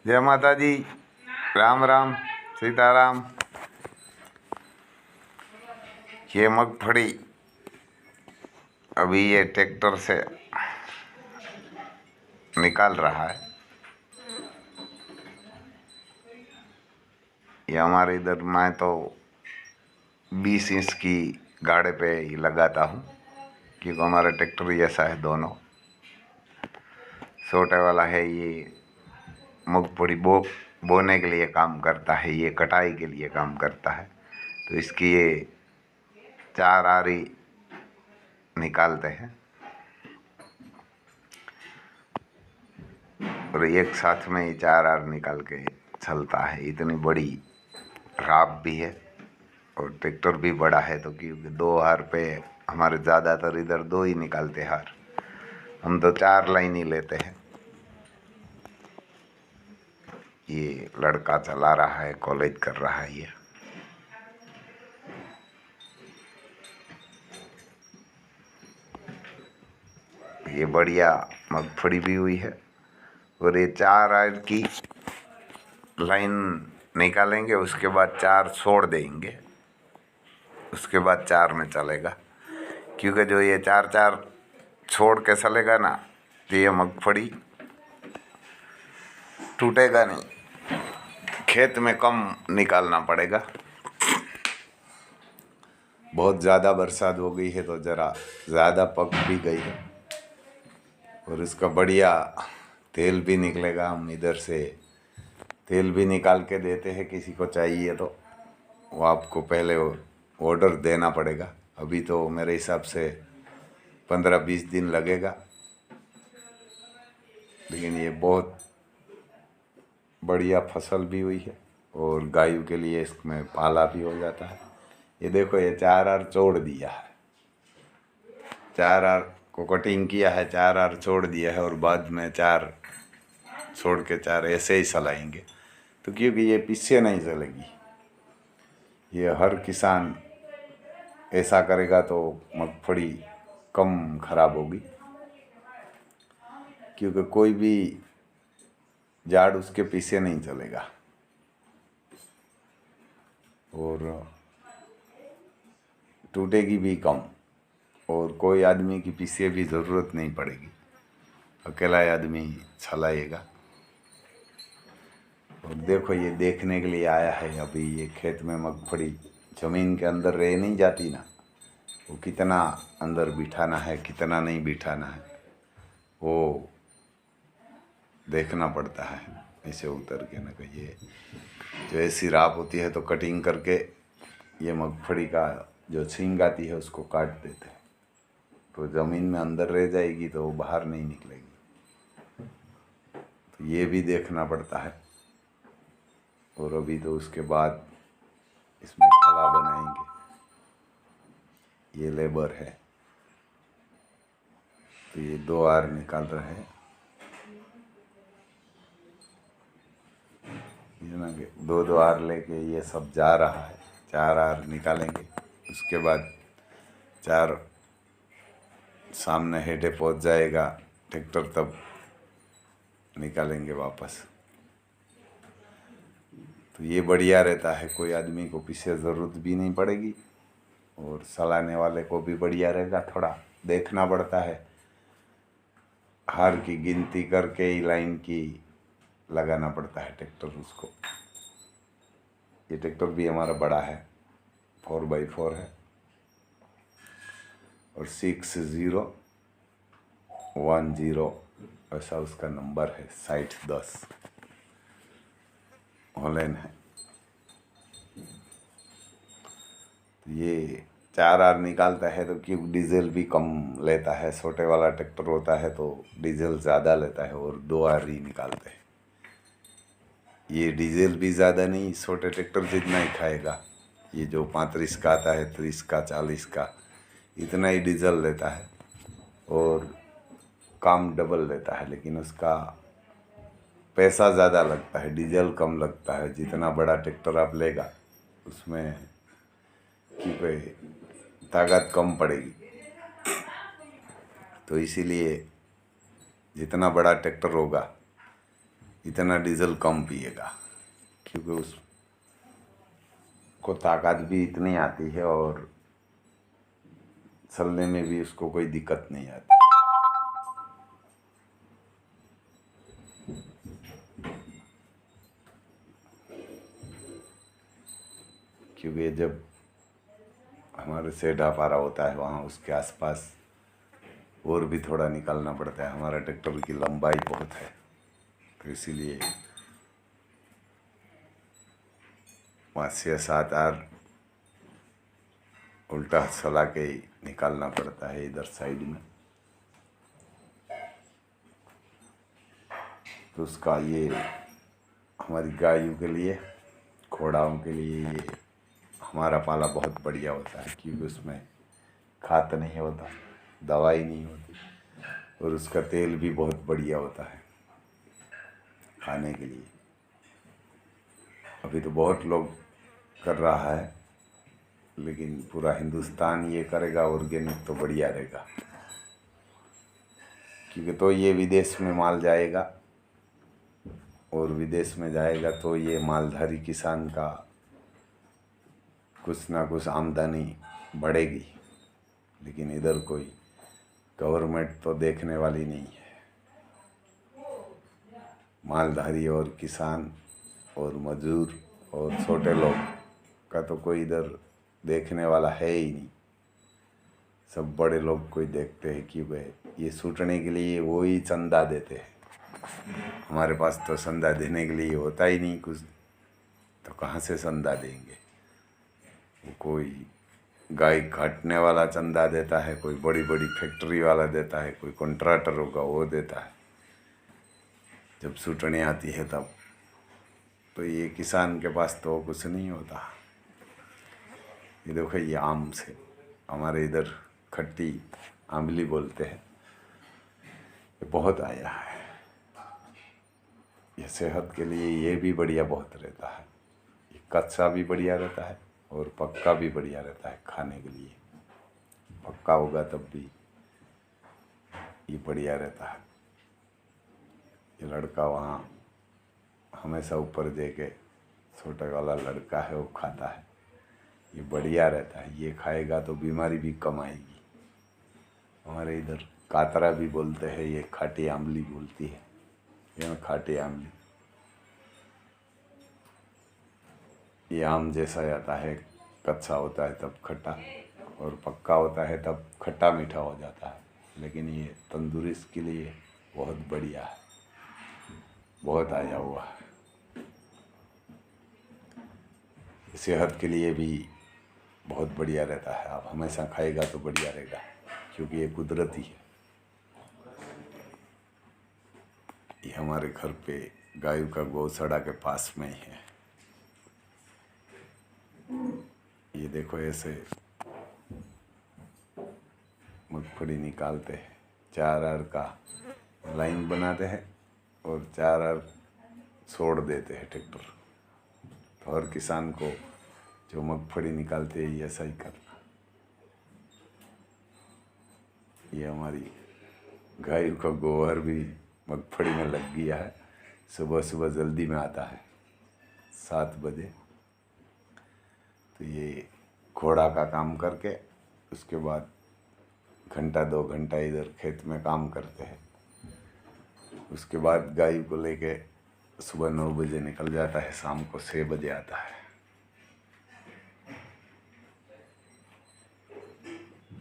जय माता जी। राम राम सीताराम। ये मगफड़ी अभी ये ट्रैक्टर से निकाल रहा है। ये हमारे इधर मैं तो 20 इंच की गाड़े पे ही लगाता हूँ, क्योंकि हमारा ट्रैक्टर जैसा है दोनों। छोटे वाला है ये मूंगफली बोने के लिए काम करता है, ये कटाई के लिए काम करता है। तो इसकी ये 4 आरी निकालते हैं और एक साथ में ही 4 आर निकाल के चलता है। इतनी बड़ी राप भी है और ट्रैक्टर भी बड़ा है, तो क्योंकि 2 हार पे हमारे ज़्यादातर इधर 2 ही निकालते हार, हम तो 4 लाइन ही लेते हैं। ये लड़का चला रहा है, कॉलेज कर रहा है। ये बढ़िया मगफड़ी भी हुई है और ये 4 आर की लाइन निकालेंगे, उसके बाद 4 छोड़ देंगे, उसके बाद 4 में चलेगा। क्योंकि जो ये 4 छोड़ के चलेगा ना, तो ये मगफड़ी टूटेगा नहीं, खेत में कम निकालना पड़ेगा। बहुत ज़्यादा बरसात हो गई है तो ज़रा ज़्यादा पक भी गई है और इसका बढ़िया तेल भी निकलेगा। हम इधर से तेल भी निकाल के देते हैं, किसी को चाहिए तो वो आपको पहले ऑर्डर देना पड़ेगा। अभी तो मेरे हिसाब से 15-20 दिन लगेगा, लेकिन ये बहुत बढ़िया फसल भी हुई है और गायों के लिए इसमें पाला भी हो जाता है। ये देखो, ये 4 आर छोड़ दिया है, 4 आर को कटिंग किया है, 4 आर छोड़ दिया है और बाद में 4 छोड़ के 4 ऐसे ही चलाएंगे। तो क्योंकि ये पीछे नहीं चलेगी, ये हर किसान ऐसा करेगा तो मगफड़ी कम खराब होगी, क्योंकि कोई भी झाड़ उसके पीछे नहीं चलेगा और टूटेगी भी कम और कोई आदमी की पीछे भी ज़रूरत नहीं पड़ेगी, अकेला आदमी चलाएगा। और देखो, ये देखने के लिए आया है। अभी ये खेत में मगफड़ी ज़मीन के अंदर रह नहीं जाती ना, वो कितना अंदर बिठाना है कितना नहीं बिठाना है वो देखना पड़ता है। ऐसे उतर के ना, कहिए जो ऐसी राप होती है तो कटिंग करके ये मगफड़ी का जो सींग आती है उसको काट देते हैं, तो ज़मीन में अंदर रह जाएगी तो वो बाहर नहीं निकलेगी। तो ये भी देखना पड़ता है। और अभी तो उसके बाद इसमें खला बनाएंगे। ये लेबर है, तो ये 2 आर निकाल रहे हैं। ये ना कि 2 आर लेके ये सब जा रहा है। 4 आर निकालेंगे, उसके बाद 4 सामने हेडे पहुंच जाएगा ट्रैक्टर, तब निकालेंगे वापस। तो ये बढ़िया रहता है, कोई आदमी को पीछे ज़रूरत भी नहीं पड़ेगी और चलाने वाले को भी बढ़िया रहेगा। थोड़ा देखना पड़ता है, हार की गिनती करके ही लाइन की लगाना पड़ता है ट्रैक्टर उसको। ये ट्रैक्टर भी हमारा बड़ा है, 4x4 है और 6010 ऐसा उसका नंबर है। 6010 हॉलैंड है। तो ये 4 आर निकालता है तो क्योंकि डीजल भी कम लेता है। छोटे वाला ट्रैक्टर होता है तो डीजल ज़्यादा लेता है और 2 आर ही निकालते हैं। ये डीजल भी ज़्यादा नहीं, छोटे ट्रैक्टर जितना ही खाएगा। ये जो 35 का आता है, 30 का, 40 का, इतना ही डीजल लेता है और काम डबल लेता है, लेकिन उसका पैसा ज़्यादा लगता है, डीजल कम लगता है। जितना बड़ा ट्रैक्टर आप लेगा उसमें क्योंकि ताकत कम पड़ेगी, तो इसीलिए जितना बड़ा ट्रैक्टर होगा इतना डीजल कम पिएगा, क्योंकि उसको ताकत भी इतनी आती है और चलने में भी उसको कोई दिक्कत नहीं आती। क्योंकि जब हमारे से ढापारा होता है वहाँ उसके आसपास और भी थोड़ा निकालना पड़ता है। हमारा ट्रैक्टर की लंबाई बहुत है, तो इसीलिए 5 से 7 आर उल्टा चला के निकालना पड़ता है इधर साइड में। तो उसका ये हमारी गायों के लिए, घोड़ाओं के लिए ये हमारा पाला बहुत बढ़िया होता है, क्योंकि उसमें खाद नहीं होता, दवाई नहीं होती, और उसका तेल भी बहुत बढ़िया होता है खाने के लिए। अभी तो बहुत लोग कर रहा है, लेकिन पूरा हिंदुस्तान ये करेगा ऑर्गेनिक तो बढ़िया रहेगा, क्योंकि तो ये विदेश में माल जाएगा, और विदेश में जाएगा तो ये मालधारी किसान का कुछ ना कुछ आमदनी बढ़ेगी। लेकिन इधर कोई गवर्नमेंट तो देखने वाली नहीं है। मालधारी और किसान और मजदूर और छोटे लोग का तो कोई इधर देखने वाला है ही नहीं। सब बड़े लोग कोई देखते हैं कि भाई ये सूटने के लिए वो ही चंदा देते हैं। हमारे पास तो चंदा देने के लिए होता ही नहीं कुछ, तो कहाँ से चंदा देंगे। वो कोई गाय काटने वाला चंदा देता है, कोई बड़ी बड़ी फैक्ट्री वाला देता है, कोई कॉन्ट्रैक्टर होगा वो देता है। जब सूटने आती है तब तो ये किसान के पास तो कुछ नहीं होता। ये देखो, ये आम से हमारे इधर खट्टी आंवली बोलते हैं, ये बहुत आया है। ये सेहत के लिए ये भी बढ़िया बहुत रहता है। ये कच्चा भी बढ़िया रहता है और पक्का भी बढ़िया रहता है खाने के लिए। पक्का होगा तब भी ये बढ़िया रहता है। ये लड़का वहाँ हमेशा ऊपर दे के, छोटा वाला लड़का है वो खाता है, ये बढ़िया रहता है। ये खाएगा तो बीमारी भी कम आएगी। हमारे इधर कातरा भी बोलते हैं, ये खाटी आंवली बोलती है, ये खाटी आंवली। ये आम जैसा जाता है, कच्चा होता है तब खट्टा, और पक्का होता है तब खट्टा मीठा हो जाता है। लेकिन ये तंदुरुस्त के लिए बहुत बढ़िया है, बहुत आया हुआ है। सेहत के लिए भी बहुत बढ़िया रहता है। आप हमेशा खाएगा तो बढ़िया रहेगा, क्योंकि ये कुदरती है। ये हमारे घर पे गायों का गौशाला के पास में ही है। ये देखो, ऐसे मूंगफली निकालते हैं, 4 आर का लाइन बनाते हैं और 4 आर छोड़ देते हैं ट्रैक्टर। तो हर किसान को जो मूंगफली निकालते हैं ऐसा ही करना। ये हमारी गायों का गोबर भी मूंगफली में लग गया है। सुबह सुबह जल्दी में आता है 7 बजे। तो ये घोड़ा का काम करके उसके बाद घंटा 2 घंटा इधर खेत में काम करते हैं। उसके बाद गाय को लेके सुबह 9 बजे निकल जाता है, शाम को 6 बजे आता है।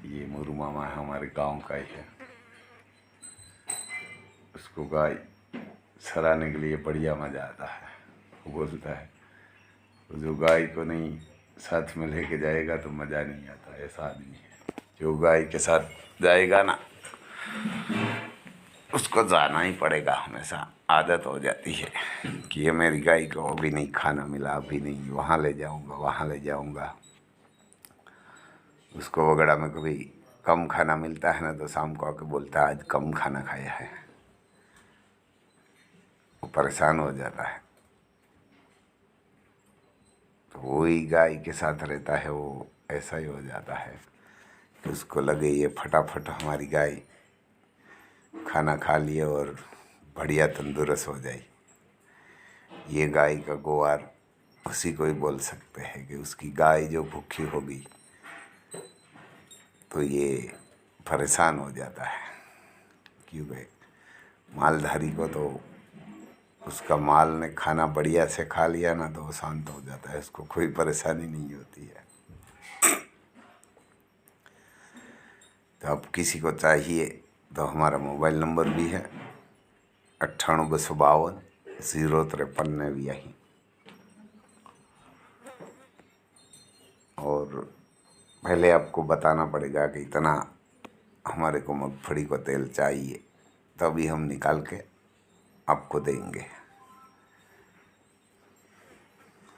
ये मुरु मामा है, हमारे गांव का ही है। उसको गाय सराने के लिए बढ़िया मज़ा आता है। वो बोलता है जो गाय को नहीं साथ में लेके जाएगा तो मज़ा नहीं आता। ऐसा आदमी है, जो गाय के साथ जाएगा ना उसको जाना ही पड़ेगा हमेशा। आदत हो जाती है कि ये मेरी गाय को अभी नहीं खाना मिला, अभी नहीं, वहाँ ले जाऊँगा, वहाँ ले जाऊँगा। उसको वगड़ा में कभी कम खाना मिलता है ना तो शाम को आके बोलता है आज कम खाना खाया है। वो परेशान हो जाता है। तो वही गाय के साथ रहता है, वो ऐसा ही हो जाता है कि उसको लगे ये फटाफट हमारी गाय खाना खा लिए और बढ़िया तंदुरुस्त हो जाए। ये गाय का गोवार उसी को ही बोल सकते हैं कि उसकी गाय जो भूखी होगी तो ये परेशान हो जाता है, क्योंकि मालधारी को तो उसका माल ने खाना बढ़िया से खा लिया ना तो वो शांत हो जाता है, उसको कोई परेशानी नहीं होती है। तो अब किसी को चाहिए तो हमारा मोबाइल नंबर भी है 9852 053 और पहले आपको बताना पड़ेगा कि इतना हमारे को मूँगफली को तेल चाहिए, तभी हम निकाल के आपको देंगे।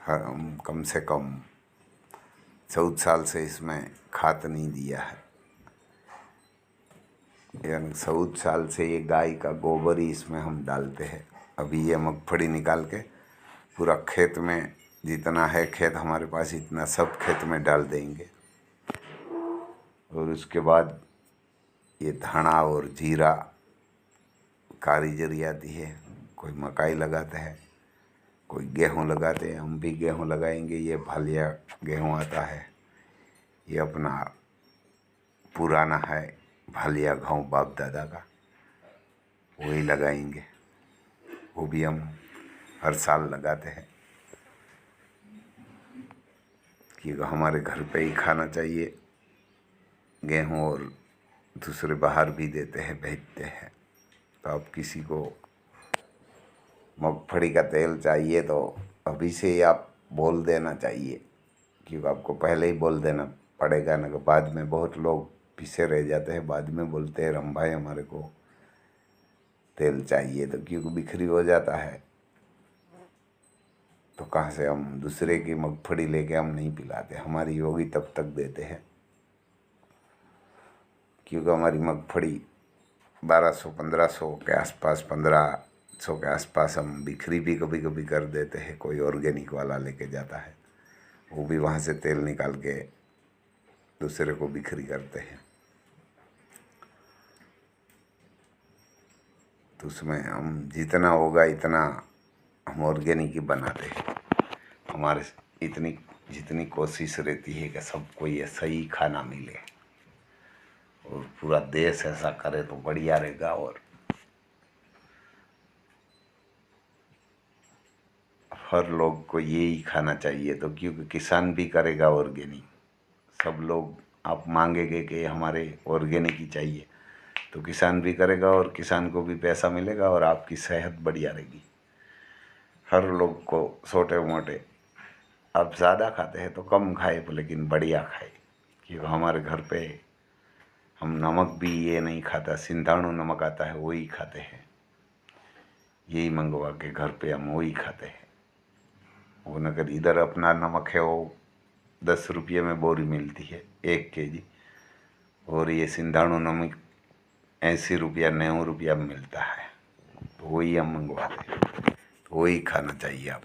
हम कम से कम 14 साल से इसमें खाद नहीं दिया है, यानी 14 साल से ये गाय का गोबर ही इसमें हम डालते हैं। अभी ये मूँगफली निकाल के पूरा खेत में जितना है खेत हमारे पास इतना सब खेत में डाल देंगे। और उसके बाद ये धाना और जीरा कारीगरी आती है, कोई मकाई लगाते हैं, कोई गेहूँ लगाते हैं, हम भी गेहूँ लगाएंगे। ये भालिया गेहूँ आता है, ये अपना पुराना है भालिया गाँव बाप दादा का, वही लगाएंगे। वो भी हम हर साल लगाते हैं क्योंकि हमारे घर पे ही खाना चाहिए गेहूँ, और दूसरे बाहर भी देते हैं, भेजते हैं। तो अब किसी को मूँगफली का तेल चाहिए तो अभी से ही आप बोल देना चाहिए, क्योंकि आपको पहले ही बोल देना पड़ेगा ना, कि बाद में बहुत लोग पीछे रह जाते हैं, बाद में बोलते हैं राम भाई हमारे को तेल चाहिए, तो क्योंकि बिक्री हो जाता है तो कहाँ से हम दूसरे की मूँगफली लेके हम नहीं पिलाते, हमारी होगी तब तक देते हैं। क्योंकि हमारी मूँगफली 1200-1500 के आसपास, 1500 के आसपास हम बिक्री भी कभी कभी कर देते हैं। कोई ऑर्गेनिक वाला लेके जाता है, वो भी वहाँ से तेल निकाल के दूसरे को बिक्री करते हैं। तो उसमें हम जितना होगा इतना हम ऑर्गेनिक ही बनाते हैं। हमारे इतनी जितनी कोशिश रहती है कि सबको ये सही खाना मिले और पूरा देश ऐसा करे तो बढ़िया रहेगा। और हर लोग को यही खाना चाहिए, तो क्योंकि किसान भी करेगा ऑर्गेनिक, सब लोग आप मांगेंगे कि हमारे ऑर्गेनिक ही चाहिए तो किसान भी करेगा और किसान को भी पैसा मिलेगा और आपकी सेहत बढ़िया रहेगी। हर लोग को छोटे मोटे, आप ज़्यादा खाते हैं तो कम खाए लेकिन बढ़िया खाए, क्योंकि हमारे घर पे हम नमक भी ये नहीं खाता, सिंधाणु नमक आता है वही खाते हैं, यही मंगवा के घर पे हम वही खाते हैं। वो नगर इधर अपना नमक है वो 10 रुपये में बोरी मिलती है 1 केजी, और ये सिंधाणु नमक 80 रुपया 90 रुपया में मिलता है, तो वही हम मंगवाते हैं, तो वही खाना चाहिए आप।